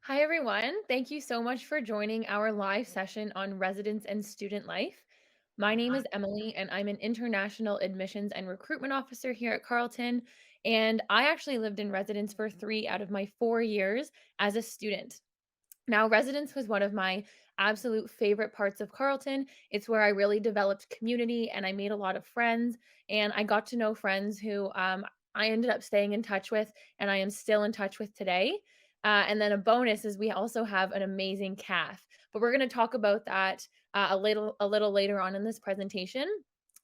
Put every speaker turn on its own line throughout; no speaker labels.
Hi, everyone. Thank you so much for joining our live session on residence and student life. My name is Emily, and I'm an international admissions and recruitment officer here at Carleton. And I actually lived in residence for 3 out of my 4 years as a student. Now, residence was one of my absolute favorite parts of Carleton. It's where I really developed community and I made a lot of friends. And I got to know friends who I ended up staying in touch with, and I am still in touch with today. And then a bonus is we also have an amazing calf, but we're going to talk about that a little later on in this presentation.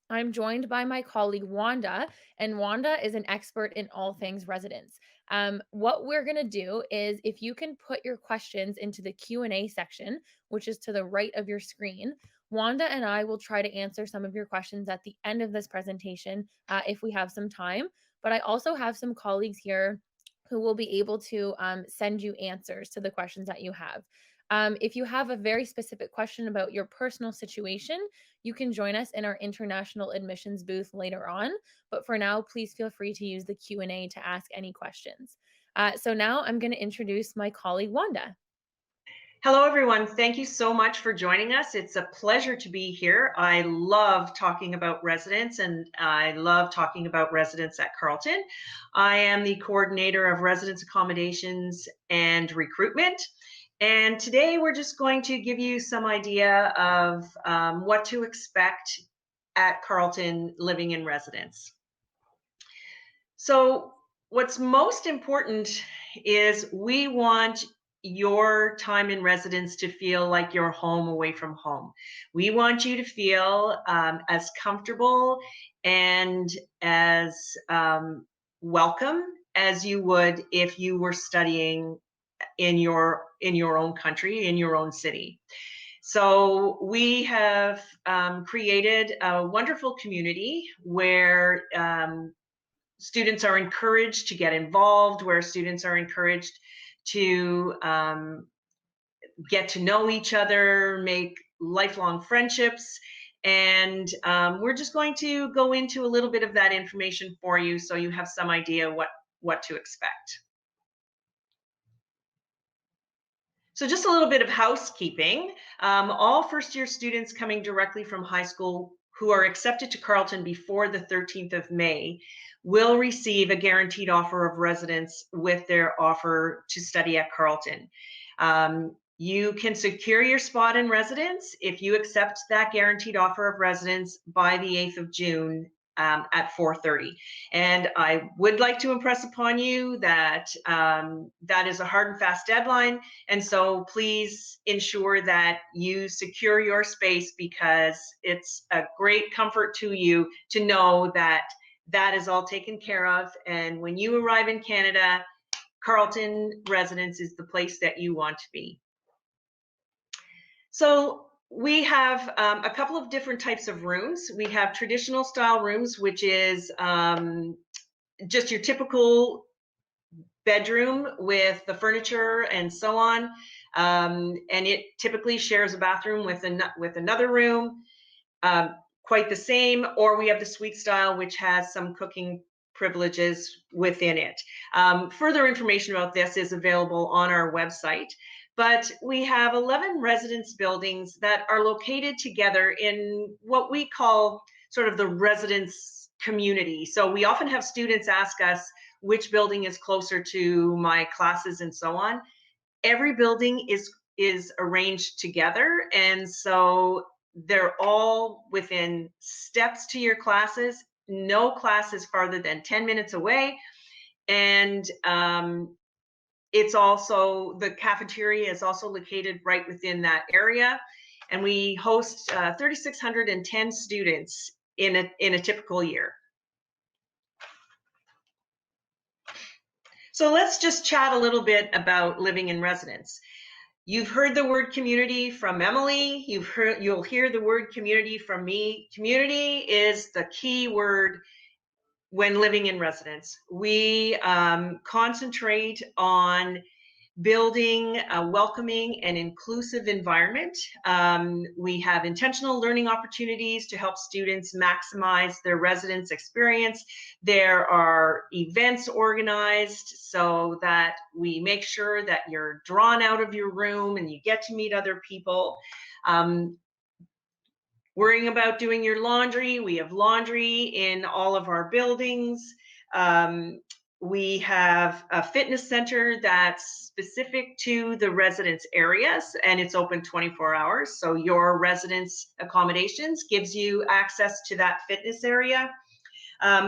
I'm joined by my colleague Wanda, and Wanda is an expert in all things residence. What we're going to do is if you can put your questions into the Q&A section, which is to the right of your screen, Wanda and I will try to answer some of your questions at the end of this presentation if we have some time. But I also have some colleagues here who will be able to send you answers to the questions that you have. If you have a very specific question about your personal situation, you can join us in our international admissions booth later on. But for now, please feel free to use the Q&A to ask any questions. So now I'm going to introduce my colleague Wanda.
Hello, everyone. Thank you so much for joining us. It's a pleasure to be here. I love talking about residents and I love talking about residents at Carleton. I am the coordinator of residence accommodations and recruitment. And today we're just going to give you some idea of what to expect at Carleton living in residence. So, what's most important is we want your time in residence to feel like you're home away from home. We want you to feel as comfortable and as welcome as you would if you were studying in your own country, in your own city. So we have created a wonderful community where students are encouraged to get involved, where students are encouraged to get to know each other, make lifelong friendships. And we're just going to go into a little bit of that information for you so you have some idea what to expect. So just a little bit of housekeeping. All first year students coming directly from high school who are accepted to Carleton before the 13th of May will receive a guaranteed offer of residence with their offer to study at Carleton. You can secure your spot in residence if you accept that guaranteed offer of residence by the 8th of June at 4:30. And I would like to impress upon you that that is a hard and fast deadline. And so please ensure that you secure your space because it's a great comfort to you to know that that is all taken care of. And when you arrive in Canada, Carleton residence is the place that you want to be. So we have a couple of different types of rooms. We have traditional style rooms, which is just your typical bedroom with the furniture and so on. And it typically shares a bathroom with another room, quite the same. Or we have the suite style, which has some cooking privileges within it. Further information about this is available on our website. But we have 11 residence buildings that are located together in what we call sort of the residence community. So we often have students ask us which building is closer to my classes and so on. Every building is arranged together, and so they're all within steps to your classes. No class is farther than 10 minutes away, and it's also the cafeteria is also located right within that area, and we host 3,610 students in a typical year. So let's just chat a little bit about living in residence. You've heard the word community from Emily. You'll hear the word community from me. Community is the key word when living in residence. We concentrate on building a welcoming and inclusive environment. We have intentional learning opportunities to help students maximize their residence experience. There are events organized so that we make sure that you're drawn out of your room and you get to meet other people. Um, Worrying about doing your laundry. We have laundry in all of our buildings. Um, we have a fitness center that's specific to the residence areas and it's open 24 hours. So your residence accommodations gives you access to that fitness area.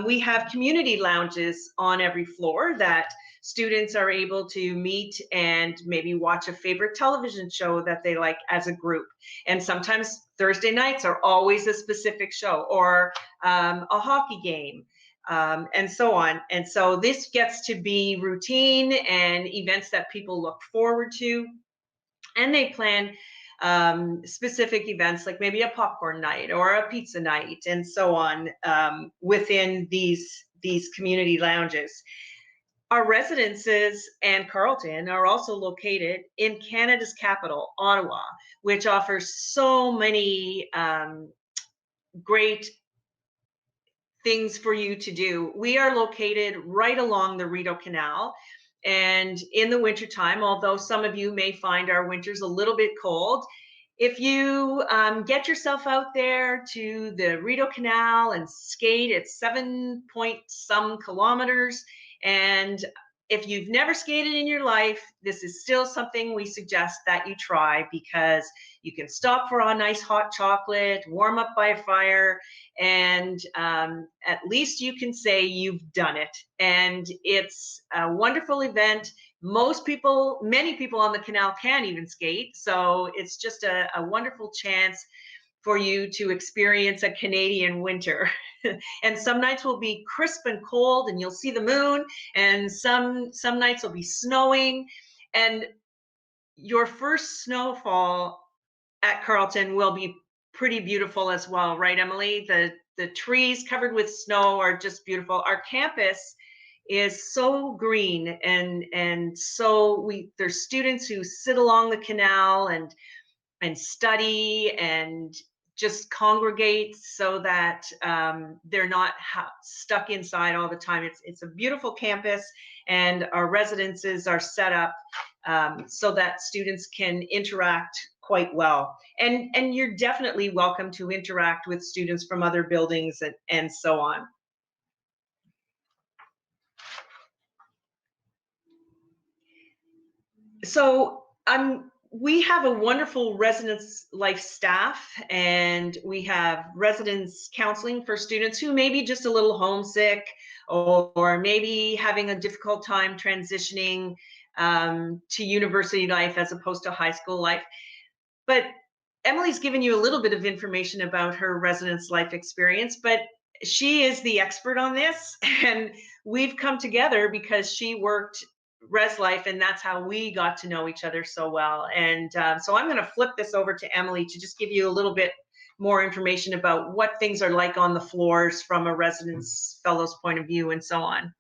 We have community lounges on every floor that students are able to meet and maybe watch a favorite television show that they like as a group. And sometimes Thursday nights are always a specific show or a hockey game. And so on. And so this gets to be routine and events that people look forward to, and they plan specific events like maybe a popcorn night or a pizza night and so on within these community lounges. Our residences and Carleton are also located in Canada's capital, Ottawa, which offers so many great things for you to do. We are located right along the Rideau Canal. And in the wintertime, although some of you may find our winters a little bit cold, if you get yourself out there to the Rideau Canal and skate, it's 7 point some kilometers. And if you've never skated in your life, this is still something we suggest that you try because you can stop for a nice hot chocolate, warm up by a fire, and at least you can say you've done it. And it's a wonderful event. Most people, many people on the canal can't even skate. So it's just a wonderful chance for you to experience a Canadian winter. And some nights will be crisp and cold and you'll see the moon, and some nights will be snowing. And your first snowfall at Carleton will be pretty beautiful as well, right, Emily? The trees covered with snow are just beautiful. Our campus is so green, and so we there's students who sit along the canal and study and just congregate so that they're not stuck inside all the time. It's a beautiful campus, and our residences are set up so that students can interact quite well. And you're definitely welcome to interact with students from other buildings and so on. So we have a wonderful residence life staff, and we have residence counseling for students who may be just a little homesick or maybe having a difficult time transitioning to university life as opposed to high school life. But Emily's given you a little bit of information about her residence life experience, but she is the expert on this. And we've come together because she worked res life, and that's how we got to know each other so well. And so I'm going to flip this over to Emily to just give you a little bit more information about what things are like on the floors from a residence fellow's point of view and so on.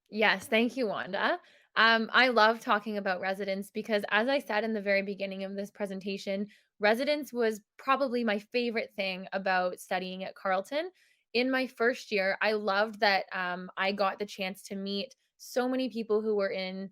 Yes, thank you, Wanda. I love talking about residence because, as I said in the very beginning of this presentation, residence was probably my favorite thing about studying at Carleton. In my first year, I loved that I got the chance to meet so many people who were in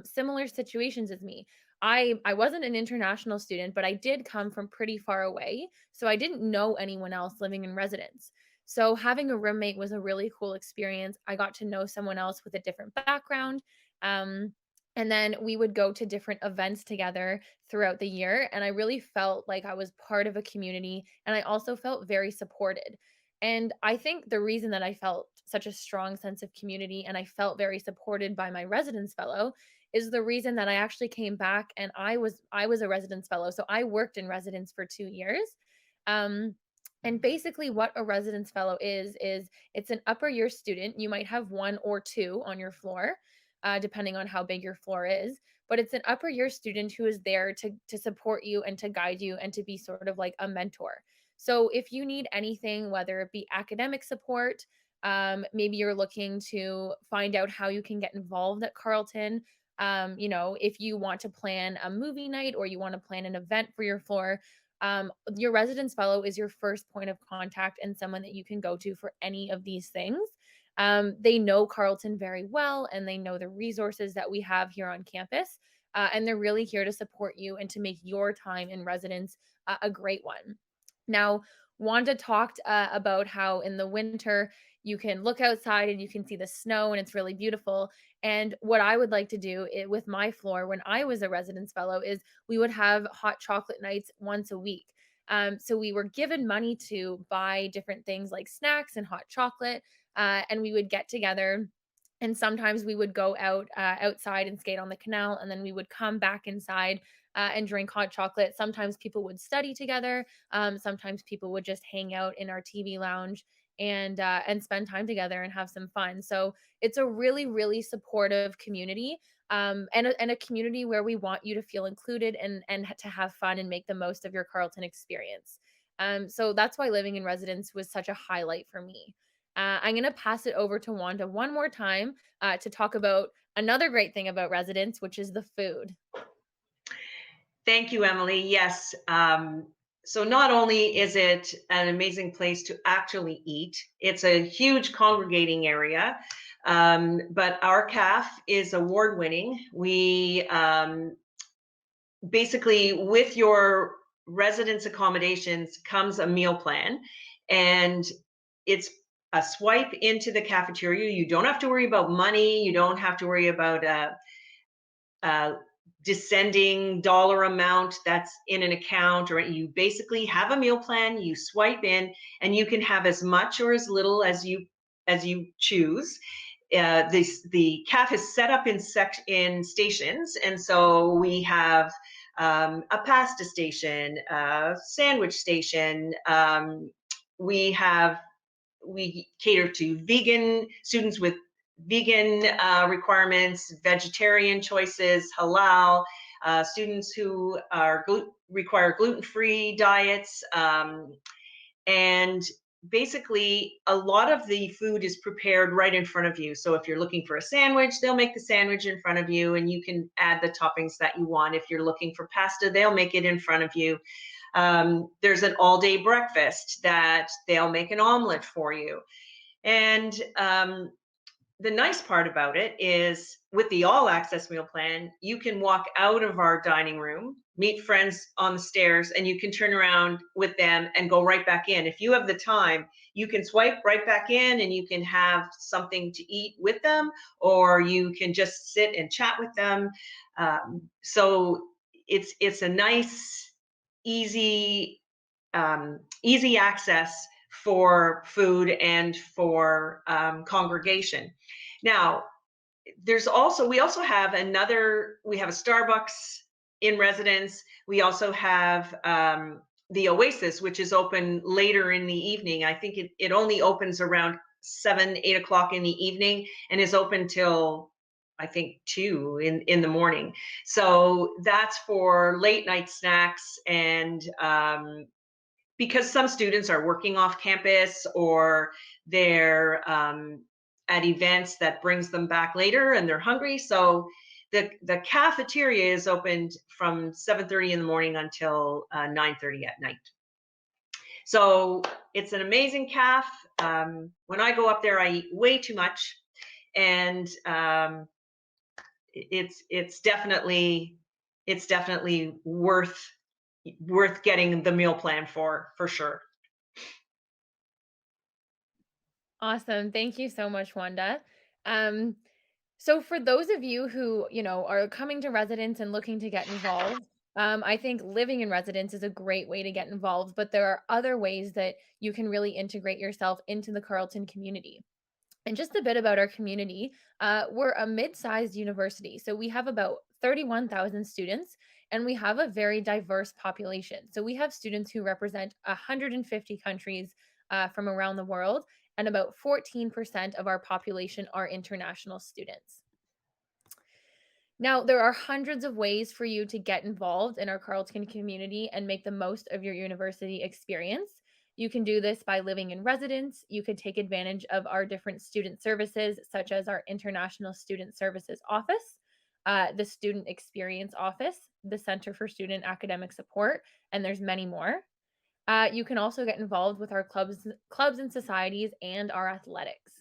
similar situations as me. I wasn't an international student, but I did come from pretty far away, so I didn't know anyone else living in residence. So having a roommate was a really cool experience. I got to know someone else with a different background. Um, and then we would go to different events together throughout the year. And I really felt like I was part of a community. And I also felt very supported. And I think the reason that I felt such a strong sense of community and I felt very supported by my residence fellow is the reason that I actually came back and I was a residence fellow. So I worked in residence for 2 years. Um, and basically what a residence fellow is it's an upper year student. You might have one or two on your floor, depending on how big your floor is. But it's an upper year student who is there to support you and to guide you and to be sort of like a mentor. So if you need anything, whether it be academic support, maybe you're looking to find out how you can get involved at Carleton. If you want to plan a movie night or you want to plan an event for your floor, your residence fellow is your first point of contact and someone that you can go to for any of these things. They know Carleton very well and they know the resources that we have here on campus. And they're really here to support you and to make your time in residence a great one. Now, Wanda talked about how in the winter you can look outside and you can see the snow and it's really beautiful. And what I would like to do with my floor when I was a residence fellow is we would have hot chocolate nights once a week. So we were given money to buy different things like snacks and hot chocolate, and we would get together. And sometimes we would go outside and skate on the canal, and then we would come back inside and drink hot chocolate. Sometimes people would study together. Sometimes people would just hang out in our TV lounge and spend time together and have some fun. So it's a really, really supportive community, and a community where we want you to feel included and to have fun and make the most of your Carleton experience. So that's why living in residence was such a highlight for me. I'm going to pass it over to Wanda one more time to talk about another great thing about residence, which is the food.
Thank you, Emily. Yes. So not only is it an amazing place to actually eat, it's a huge congregating area. But our CAF is award winning. We basically, with your residence accommodations comes a meal plan, and it's a swipe into the cafeteria. You don't have to worry about money. You don't have to worry about uh, descending dollar amount that's in an account, or you basically have a meal plan, you swipe in, and you can have as much or as little as you choose. The CAF is set up in stations, and so we have a pasta station, a sandwich station. We cater to vegan students with vegan requirements, vegetarian choices, halal, students who require gluten-free diets, and basically a lot of the food is prepared right in front of you. So if you're looking for a sandwich, they'll make the sandwich in front of you and you can add the toppings that you want. If you're looking for pasta, they'll make it in front of you. There's an all-day breakfast that they'll make an omelet for you. And the nice part about it is with the all access meal plan, you can walk out of our dining room, meet friends on the stairs, and you can turn around with them and go right back in. If you have the time, you can swipe right back in and you can have something to eat with them, or you can just sit and chat with them. So it's a nice, easy, easy access for food and for congregation. Now, we also have we have a Starbucks in residence. We also have the Oasis, which is open later in the evening. I think it only opens around 7, 8 o'clock in the evening and is open till I think 2 in the morning. So that's for late night snacks and because some students are working off campus or they're at events that brings them back later and they're hungry. So the cafeteria is opened from 7:30 in the morning until 9:30 at night. So it's an amazing caf. When I go up there, I eat way too much, and it's definitely worth getting the meal plan for sure.
Awesome. Thank you so much, Wanda. Um, so for those of you who, are coming to residence and looking to get involved, I think living in residence is a great way to get involved, but there are other ways that you can really integrate yourself into the Carleton community. And just a bit about our community, we're a mid-sized university. So we have about 31,000 students and we have a very diverse population. So we have students who represent 150 countries from around the world, and about 14% of our population are international students. Now, there are hundreds of ways for you to get involved in our Carleton community and make the most of your university experience. You can do this by living in residence. You could take advantage of our different student services, such as our International Student Services Office. the Student Experience Office, the Center for Student Academic Support, and there's many more. You can also get involved with our clubs and societies and our athletics.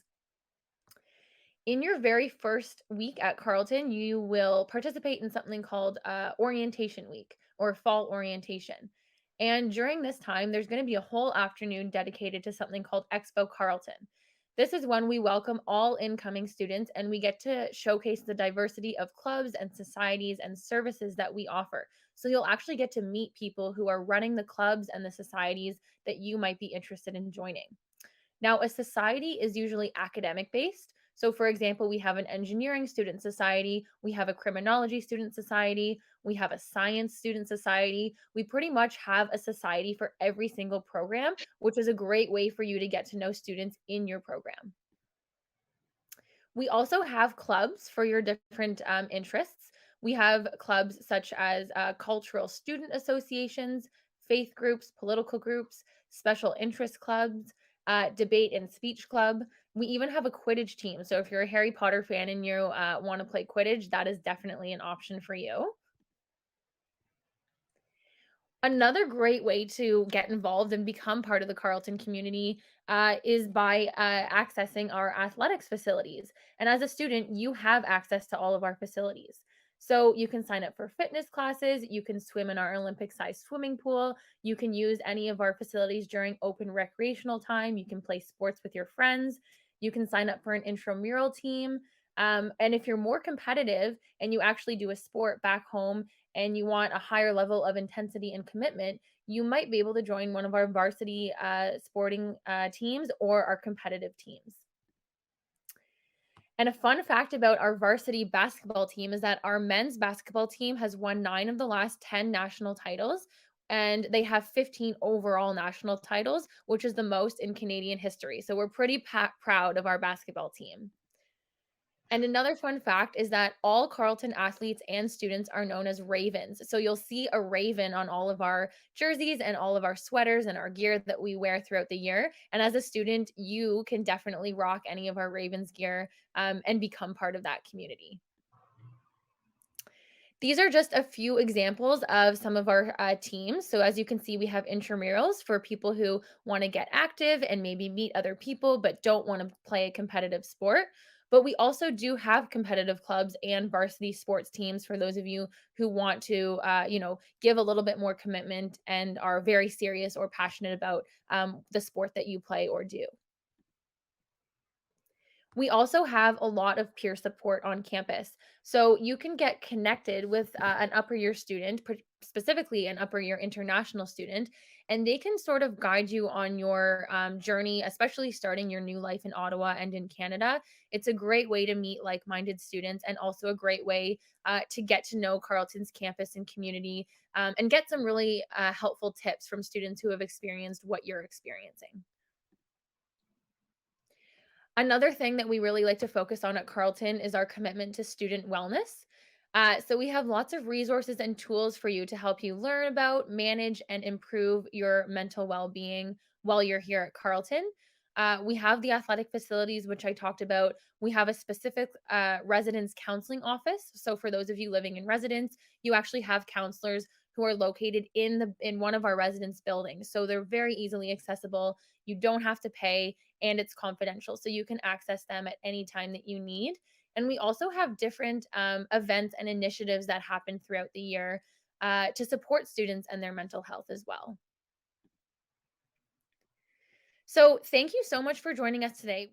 In your very first week at Carleton, you will participate in something called Orientation Week or Fall Orientation. And during this time, there's going to be a whole afternoon dedicated to something called Expo Carleton. This is when we welcome all incoming students and we get to showcase the diversity of clubs and societies and services that we offer. So you'll actually get to meet people who are running the clubs and the societies that you might be interested in joining. Now, a society is usually academic based. So, for example, we have an engineering student society, we have a criminology student society, we have a science student society. We pretty much have a society for every single program, which is a great way for you to get to know students in your program. We also have clubs for your different interests. We have clubs such as cultural student associations, faith groups, political groups, special interest clubs, debate and speech club. We even have a Quidditch team. So if you're a Harry Potter fan and you want to play Quidditch, that is definitely an option for you. Another great way to get involved and become part of the Carleton community is by accessing our athletics facilities. And as a student, you have access to all of our facilities. So you can sign up for fitness classes, you can swim in our Olympic sized swimming pool, you can use any of our facilities during open recreational time, you can play sports with your friends, you can sign up for an intramural team. And if you're more competitive and you actually do a sport back home, and you want a higher level of intensity and commitment, you might be able to join one of our varsity sporting teams or our competitive teams. And a fun fact about our varsity basketball team is that our men's basketball team has won 9 of the last 10 national titles, and they have 15 overall national titles, which is the most in Canadian history. So we're pretty proud of our basketball team. And another fun fact is that all Carleton athletes and students are known as Ravens. So you'll see a raven on all of our jerseys and all of our sweaters and our gear that we wear throughout the year. And as a student, you can definitely rock any of our Ravens gear and become part of that community. These are just a few examples of some of our teams. So, as you can see, we have intramurals for people who want to get active and maybe meet other people but don't want to play a competitive sport. But we also do have competitive clubs and varsity sports teams for those of you who want to, give a little bit more commitment and are very serious or passionate about the sport that you play or do. We also have a lot of peer support on campus. So you can get connected with an upper year student, specifically an upper year international student, and they can sort of guide you on your journey, especially starting your new life in Ottawa and in Canada. It's a great way to meet like minded students and also a great way to get to know Carleton's campus and community and get some really helpful tips from students who have experienced what you're experiencing. Another thing that we really like to focus on at Carleton is our commitment to student wellness. So we have lots of resources and tools for you to help you learn about, manage, and improve your mental well-being while you're here at Carleton. We have the athletic facilities, which I talked about. We have a specific residence counseling office. So for those of you living in residence, you actually have counselors who are located in one of our residence buildings. So they're very easily accessible. You don't have to pay and it's confidential. So you can access them at any time that you need. And we also have different events and initiatives that happen throughout the year to support students and their mental health as well. So thank you so much for joining us today.